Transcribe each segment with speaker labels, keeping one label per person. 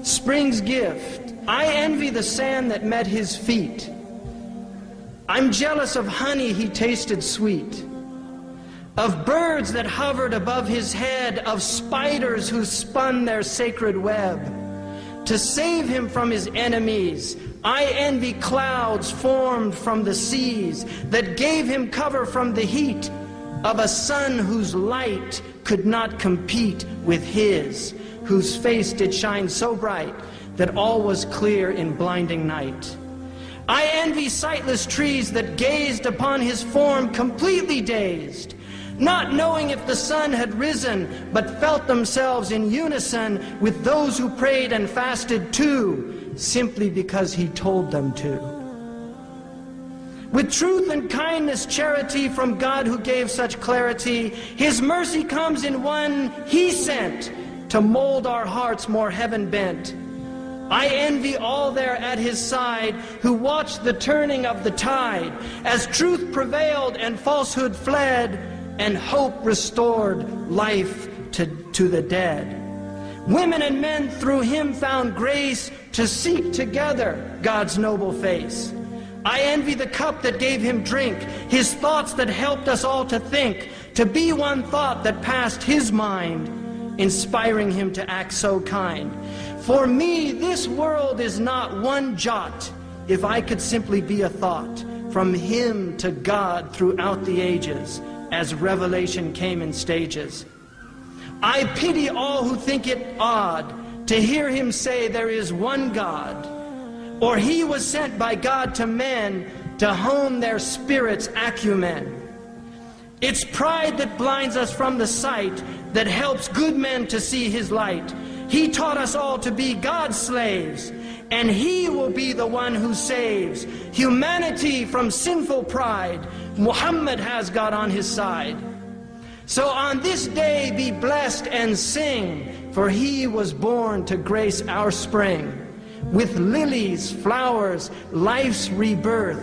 Speaker 1: Spring's gift. I envy the sand that met his feet. I'm jealous of honey he tasted sweet, of birds that hovered above his head, of spiders who spun their sacred web. To save him from his enemies, I envy clouds formed from the seas that gave him cover from the heat, of a sun whose light could not compete with his, whose face did shine so bright that all was clear in blinding night. I envy sightless trees that gazed upon his form completely dazed, not knowing if the sun had risen, but felt themselves in unison with those who prayed and fasted too, simply because he told them to. With truth and kindness, charity from God who gave such clarity, his mercy comes in one he sent to mold our hearts more heaven bent. I envy all there at his side who watched the turning of the tide as truth prevailed and falsehood fled and hope restored life to the dead. Women and men through him found grace to seek together God's noble face. I envy the cup that gave him drink, his thoughts that helped us all to think, to be one thought that passed his mind, inspiring him to act so kind. For me, this world is not one jot, if I could simply be a thought, from him to God throughout the ages, as revelation came in stages. I pity all who think it odd to hear him say there is one God, or he was sent by God to men to hone their spirit's acumen. It's pride that blinds us from the sight that helps good men to see his light. He taught us all to be God's slaves, and he will be the one who saves humanity from sinful pride. Muhammad has God on his side. So on this day be blessed and sing, for he was born to grace our spring. With lilies, flowers, life's rebirth,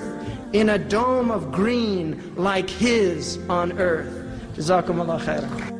Speaker 1: in a dome of green like his on earth. Jazakumullah khairan.